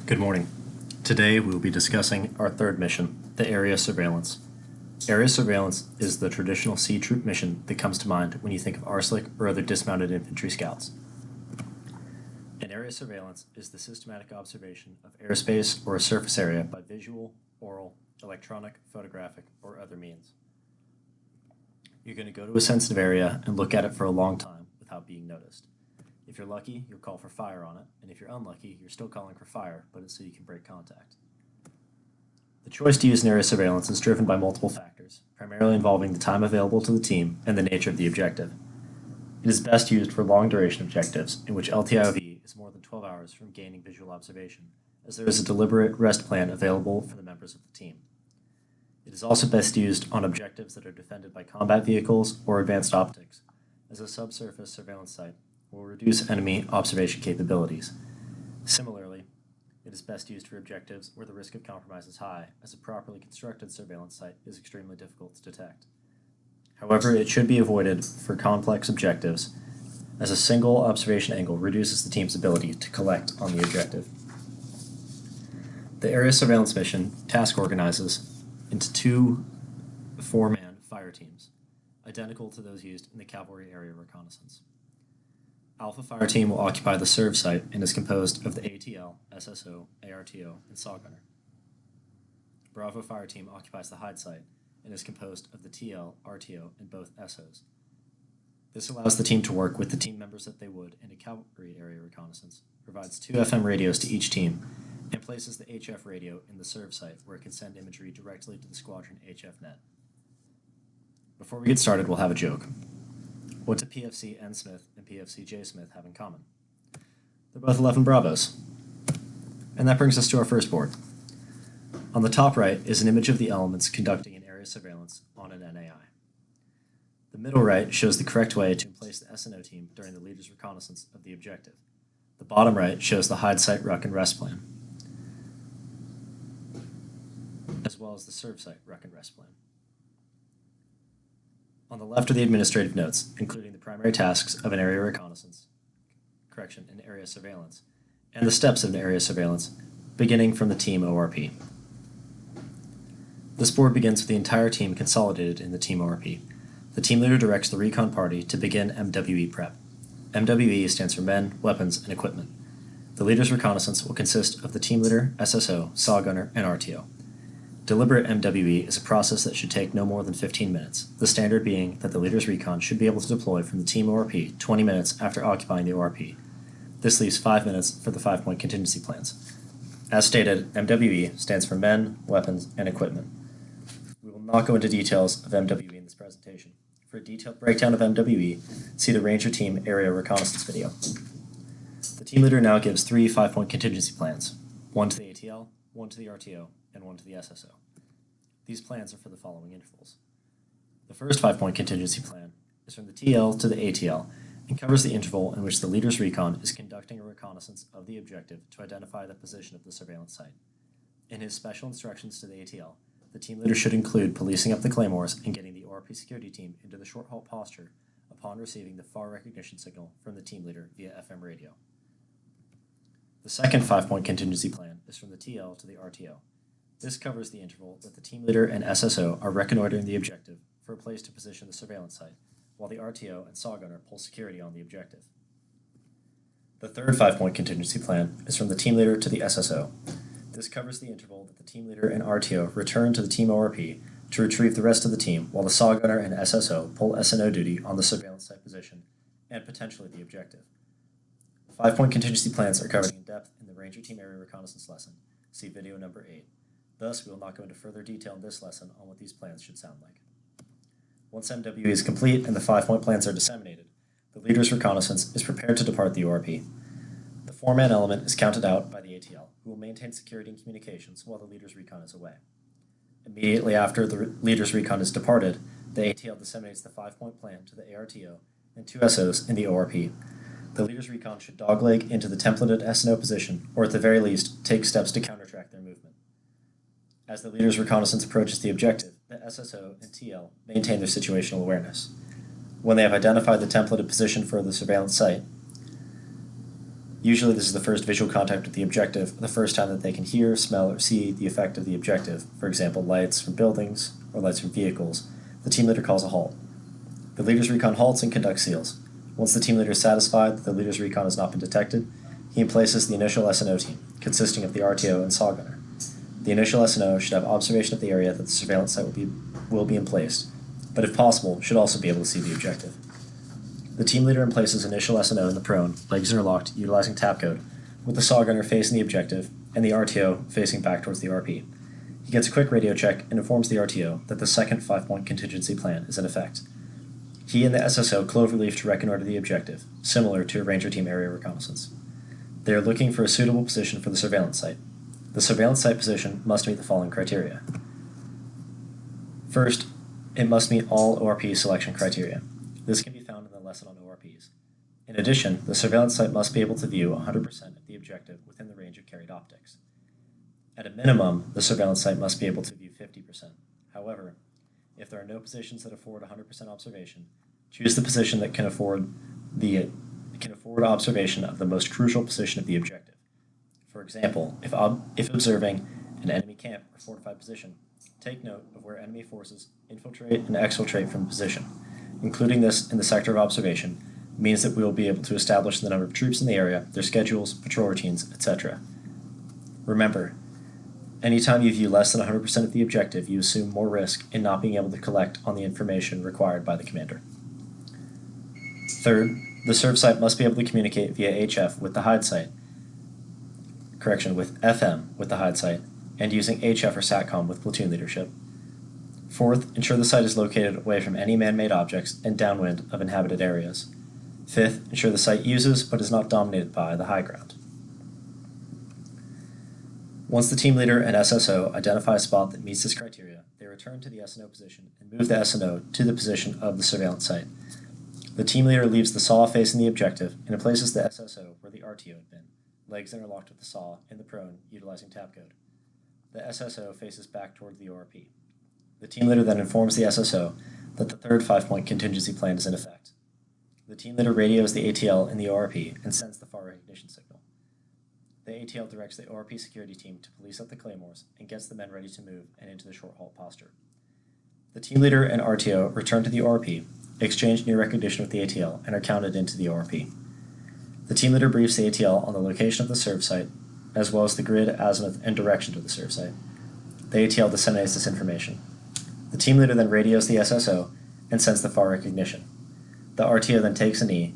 Good morning. Today we will be discussing our third mission, the Area Surveillance. Area Surveillance is the traditional sea troop mission that comes to mind when you think of RSLIC or other dismounted infantry scouts. An area surveillance is the systematic observation of airspace or a surface area by visual, oral, electronic, photographic, or other means. You're going to go to a sensitive area and look at it for a long time without being noticed. If you're lucky, you'll call for fire on it, and if you're unlucky, you're still calling for fire, but it's so you can break contact. The choice to use an area surveillance is driven by multiple factors, primarily involving the time available to the team and the nature of the objective. It is best used for long-duration objectives, in which LTIOV is more than 12 hours from gaining visual observation, as there is a deliberate rest plan available for the members of the team. It is also best used on objectives that are defended by combat vehicles or advanced optics, as a subsurface surveillance site will reduce enemy observation capabilities. Similarly, it is best used for objectives where the risk of compromise is high, as a properly constructed surveillance site is extremely difficult to detect. However, it should be avoided for complex objectives, as a single observation angle reduces the team's ability to collect on the objective. The area surveillance mission task organizes into two 4-man fire teams, identical to those used in the Cavalry area reconnaissance. Alpha Fire Team will occupy the serve site and is composed of the ATL, SSO, ARTO, and SAW Gunner. Bravo Fire Team occupies the hide site and is composed of the TL, RTO, and both SOs. This allows the team to work with the team members that they would in a Cavalry area reconnaissance, provides 2 FM radios to each team, and places the HF radio in the serve site where it can send imagery directly to the Squadron HF net. Before we get started, we'll have a joke. What do PFC N Smith and PFC J Smith have in common? They're both 11 Bravos. And that brings us to our first board. On the top right is an image of the elements conducting an area surveillance on an NAI. The middle right shows the correct way to place the SNO team during the leader's reconnaissance of the objective. The bottom right shows the hide site ruck and rest plan, as well as the serve site ruck and rest plan. On the left are the administrative notes, including the primary tasks of an area reconnaissance, an area surveillance, and the steps of an area surveillance, beginning from the team ORP. This board begins with the entire team consolidated in the team ORP. The team leader directs the recon party to begin MWE prep. MWE stands for men, weapons, and equipment. The leader's reconnaissance will consist of the team leader, SSO, SAW Gunner, and RTO. Deliberate MWE is a process that should take no more than 15 minutes, the standard being that the leader's recon should be able to deploy from the team ORP 20 minutes after occupying the ORP. This leaves 5 minutes for the 5-point contingency plans. As stated, MWE stands for men, weapons, and equipment. We will not go into details of MWE in this presentation. For a detailed breakdown of MWE, see the Ranger Team Area Reconnaissance video. The team leader now gives 3 5-point contingency plans, 1 to the ATL, 1 to the RTO, and 1 to the SSO. These plans are for the following intervals. The first 5-point contingency plan is from the TL to the ATL and covers the interval in which the leader's recon is conducting a reconnaissance of the objective to identify the position of the surveillance site. In his special instructions to the ATL, the team leader should include policing up the claymores and getting the ORP security team into the short halt posture upon receiving the FAR recognition signal from the team leader via FM radio. The second 5-point contingency plan is from the TL to the RTO. This covers the interval that the team leader and SSO are reconnoitering the objective for a place to position the surveillance site, while the RTO and SAW Gunner pull security on the objective. The third 5-point contingency plan is from the team leader to the SSO. This covers the interval that the team leader and RTO return to the team ORP to retrieve the rest of the team, while the SAW Gunner and SSO pull SNO duty on the surveillance site position and potentially the objective. 5-point contingency plans are covered in depth in the Ranger Team Area Reconnaissance lesson. See video number 8. Thus, we will not go into further detail in this lesson on what these plans should sound like. Once MWE is complete and the 5-point plans are disseminated, the leader's reconnaissance is prepared to depart the ORP. The 4-man element is counted out by the ATL, who will maintain security and communications while the leader's recon is away. Immediately after the leader's recon is departed, the ATL disseminates the 5-point plan to the ARTO and 2 SOs in the ORP. The leader's recon should dogleg into the templated SNO position, or at the very least, take steps to countertrack their movement. As the leader's reconnaissance approaches the objective, the SSO and TL maintain their situational awareness. When they have identified the templated position for the surveillance site, Usually this is the first visual contact with the objective, the first time that they can hear, smell, or see the effect of the objective, for example, lights from buildings or lights from vehicles. The team leader calls a halt. The leader's recon halts and conducts seals. Once the team leader is satisfied that the leader's recon has not been detected, he emplaces the initial S&O team, consisting of the RTO and SAW gunner. The initial S&O should have observation of the area that the surveillance site will be emplaced, but if possible, should also be able to see the objective. The team leader emplaces initial S&O in the prone, legs interlocked, utilizing tap code, with the SAW gunner facing the objective and the RTO facing back towards the RP. He gets a quick radio check and informs the RTO that the second 5-point contingency plan is in effect. He and the SSO cloverleaf to reconnoiter the objective, similar to a Ranger Team area reconnaissance. They are looking for a suitable position for the surveillance site. The surveillance site position must meet the following criteria. First, it must meet all ORP selection criteria. This can be found in the lesson on ORPs. In addition, the surveillance site must be able to view 100% of the objective within the range of carried optics. At a minimum, the surveillance site must be able to view 50%. However, if there are no positions that afford 100% observation, choose the position that can afford observation of the most crucial position of the objective. For example, if observing an enemy camp or fortified position, take note of where enemy forces infiltrate and exfiltrate from the position. Including this in the sector of observation means that we will be able to establish the number of troops in the area, their schedules, patrol routines, etc. Remember, anytime you view less than 100% of the objective, you assume more risk in not being able to collect on the information required by the commander. Third, the serve site must be able to communicate via HF with the hide site, with FM with the hide site, and using HF or SATCOM with platoon leadership. Fourth, ensure the site is located away from any man-made objects and downwind of inhabited areas. Fifth, ensure the site uses but is not dominated by the high ground. Once the team leader and SSO identify a spot that meets this criteria, they return to the S&O position and move the S&O to the position of the surveillance site. The team leader leaves the SAW facing the objective and places the SSO where the RTO had been, legs interlocked with the SAW in the prone, utilizing tap code. The SSO faces back toward the ORP. The team leader then informs the SSO that the third 5-point contingency plan is in effect. The team leader radios the ATL in the ORP and sends the far recognition signal. The ATL directs the ORP security team to police up the claymores and gets the men ready to move and into the short halt posture. The team leader and RTO return to the ORP, exchange near recognition with the ATL, and are counted into the ORP. The team leader briefs the ATL on the location of the serve site, as well as the grid, azimuth, and direction to the serve site. The ATL disseminates this information. The team leader then radios the SSO and sends the far recognition. The RTO then takes a knee,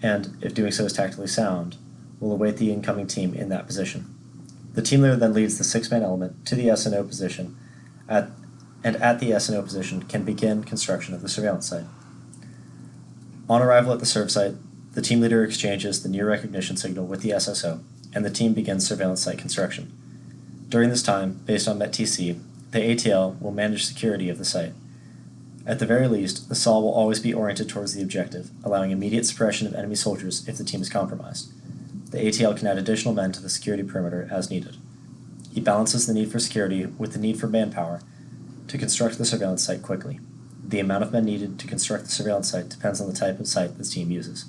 and, if doing so is tactically sound, will await the incoming team in that position. The team leader then leads the 6-man element to the S&O position, and at the S&O position can begin construction of the surveillance site. On arrival at the serve site, the team leader exchanges the near recognition signal with the SSO, and the team begins surveillance site construction. During this time, based on MET-TC, the ATL will manage security of the site. At the very least, the SAW will always be oriented towards the objective, allowing immediate suppression of enemy soldiers if the team is compromised. The ATL can add additional men to the security perimeter as needed. He balances the need for security with the need for manpower to construct the surveillance site quickly. The amount of men needed to construct the surveillance site depends on the type of site the team uses.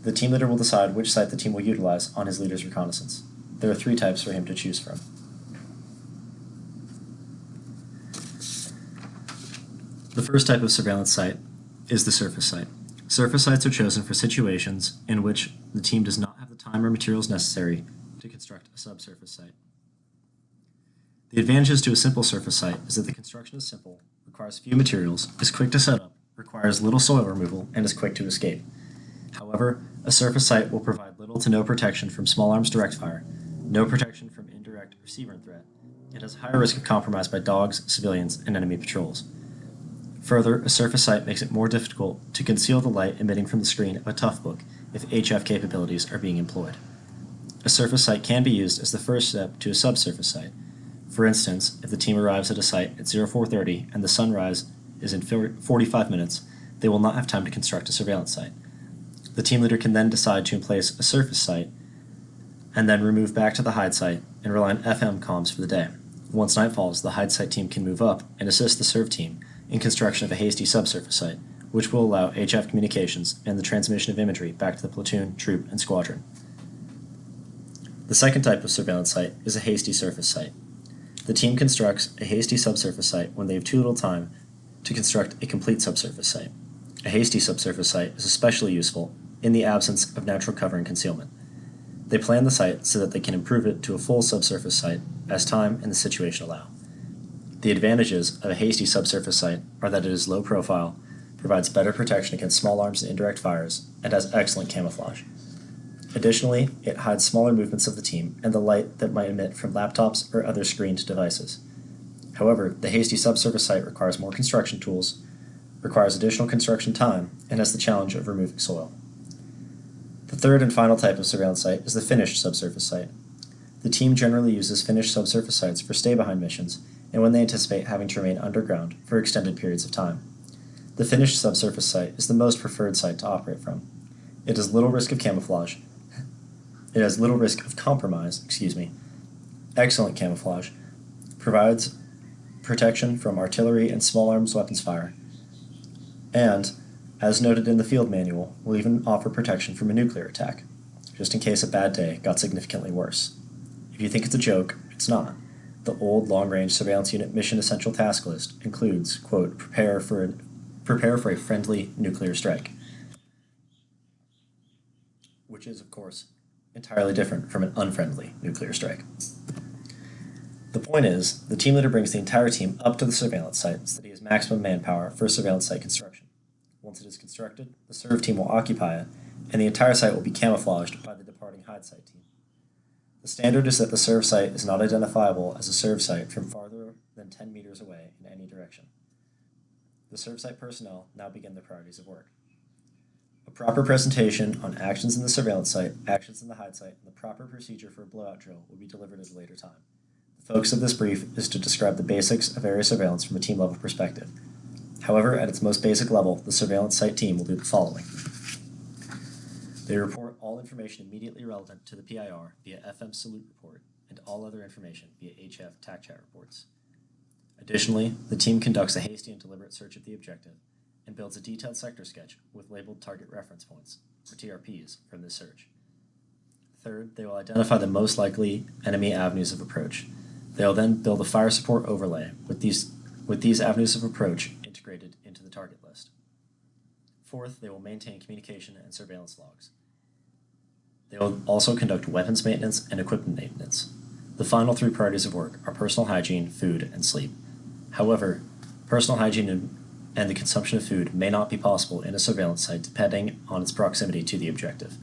The team leader will decide which site the team will utilize on his leader's reconnaissance. There are 3 types for him to choose from. The first type of surveillance site is the surface site. Surface sites are chosen for situations in which the team does not have the time or materials necessary to construct a subsurface site. The advantages to a simple surface site is that the construction is simple, requires few materials, is quick to set up, requires little soil removal, and is quick to escape. However, a surface site will provide little to no protection from small arms direct fire, no protection from indirect or sea-burn threat, and has a higher risk of compromise by dogs, civilians, and enemy patrols. Further, a surface site makes it more difficult to conceal the light emitting from the screen of a tough book if HF capabilities are being employed. A surface site can be used as the first step to a subsurface site. For instance, if the team arrives at a site at 0430 and the sunrise is in 45 minutes, they will not have time to construct a surveillance site. The team leader can then decide to emplace a surface site and then remove back to the hide site and rely on FM comms for the day. Once night falls, the hide site team can move up and assist the serve team in construction of a hasty subsurface site, which will allow HF communications and the transmission of imagery back to the platoon, troop, and squadron. The second type of surveillance site is a hasty surface site. The team constructs a hasty subsurface site when they have too little time to construct a complete subsurface site. A hasty subsurface site is especially useful in the absence of natural cover and concealment. They plan the site so that they can improve it to a full subsurface site as time and the situation allow. The advantages of a hasty subsurface site are that it is low profile, provides better protection against small arms and indirect fires, and has excellent camouflage. Additionally, it hides smaller movements of the team and the light that might emit from laptops or other screened devices. However, the hasty subsurface site requires more construction tools, requires additional construction time, and has the challenge of removing soil. The third and final type of surveillance site is the finished subsurface site. The team generally uses finished subsurface sites for stay-behind missions and when they anticipate having to remain underground for extended periods of time. The finished subsurface site is the most preferred site to operate from. It has little risk of camouflage. It has little risk of compromise, excellent camouflage, provides protection from artillery and small arms weapons fire, and, as noted in the field manual, will even offer protection from a nuclear attack, just in case a bad day got significantly worse. If you think it's a joke, it's not. The old long-range surveillance unit mission essential task list includes, quote, prepare for a friendly nuclear strike, which is, of course, entirely different from an unfriendly nuclear strike. The point is, the team leader brings the entire team up to the surveillance site so that he has maximum manpower for surveillance site construction. Once it is constructed, the serve team will occupy it, and the entire site will be camouflaged by the departing hide site team. The standard is that the serve site is not identifiable as a serve site from farther than 10 meters away in any direction. The serve site personnel now begin their priorities of work. A proper presentation on actions in the surveillance site, actions in the hide site, and the proper procedure for a blowout drill will be delivered at a later time. The focus of this brief is to describe the basics of area surveillance from a team-level perspective. However, at its most basic level, the surveillance site team will do the following. They report all information immediately relevant to the PIR via FM salute report and all other information via HF TAC chat reports. Additionally, the team conducts a hasty and deliberate search of the objective and builds a detailed sector sketch with labeled target reference points, or TRPs, from this search. Third, they will identify the most likely enemy avenues of approach. They will then build a fire support overlay with these avenues of approach integrated into the target list. Fourth, they will maintain communication and surveillance logs. They will also conduct weapons maintenance and equipment maintenance. The final three priorities of work are personal hygiene, food, and sleep. However, personal hygiene and the consumption of food may not be possible in a surveillance site depending on its proximity to the objective.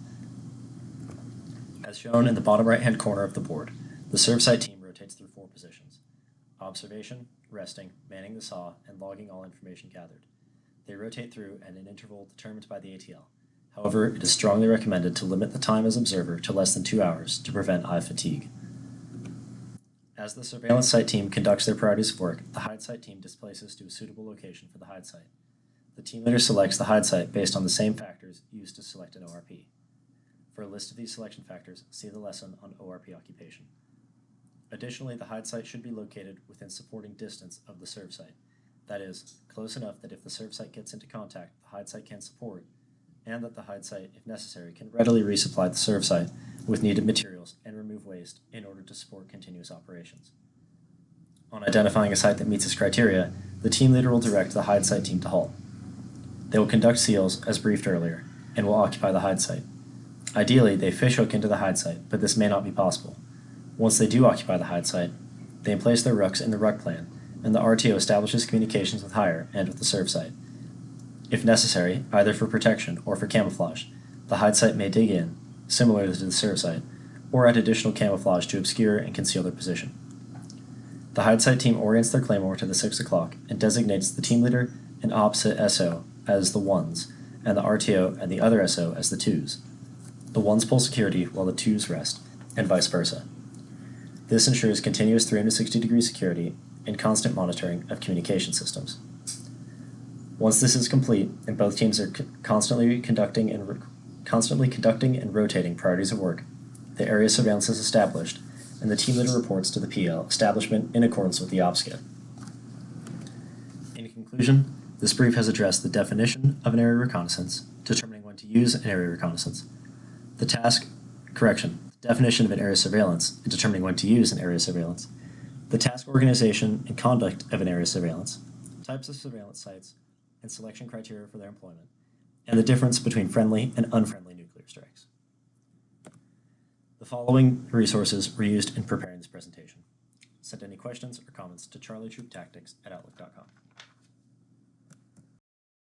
As shown in the bottom right-hand corner of the board, the serve site team rotates through 4 positions: observation, resting, manning the saw, and logging all information gathered. They rotate through at an interval determined by the ATL. However, it is strongly recommended to limit the time as observer to less than 2 hours to prevent eye fatigue. As the surveillance site team conducts their priorities of work, the hide site team displaces to a suitable location for the hide site. The team leader selects the hide site based on the same factors used to select an ORP. For a list of these selection factors, see the lesson on ORP occupation. Additionally, the hide site should be located within supporting distance of the serve site. That is, close enough that if the serve site gets into contact, the hide site can support, and that the hide site, if necessary, can readily resupply the serve site with needed materials and remove waste in order to support continuous operations. On identifying a site that meets this criteria, the team leader will direct the hide site team to halt. They will conduct seals, as briefed earlier, and will occupy the hide site. Ideally, they fishhook into the hide site, but this may not be possible. Once they do occupy the hide site, they emplace their rooks in the ruck plan, and the RTO establishes communications with higher and with the serve site. If necessary, either for protection or for camouflage, the hide site may dig in, similar to the serve site, or add additional camouflage to obscure and conceal their position. The hide site team orients their claymore to the 6 o'clock and designates the team leader and opposite SO as the 1s, and the RTO and the other SO as the 2s. The 1s pull security while the 2s rest, and vice versa. This ensures continuous 360-degree security and constant monitoring of communication systems. Once this is complete, and both teams are constantly conducting and rotating priorities of work, the area surveillance is established, and the team leader reports to the PL establishment in accordance with the OPSCA. In conclusion, this brief has addressed the definition of an area reconnaissance, determining when to use an area reconnaissance, the task definition of an area of surveillance and determining when to use an area of surveillance, the task organization and conduct of an area of surveillance, types of surveillance sites, and selection criteria for their employment, and the difference between friendly and unfriendly nuclear strikes. The following resources were used in preparing this presentation. Send any questions or comments to charlietrooptactics@outlook.com.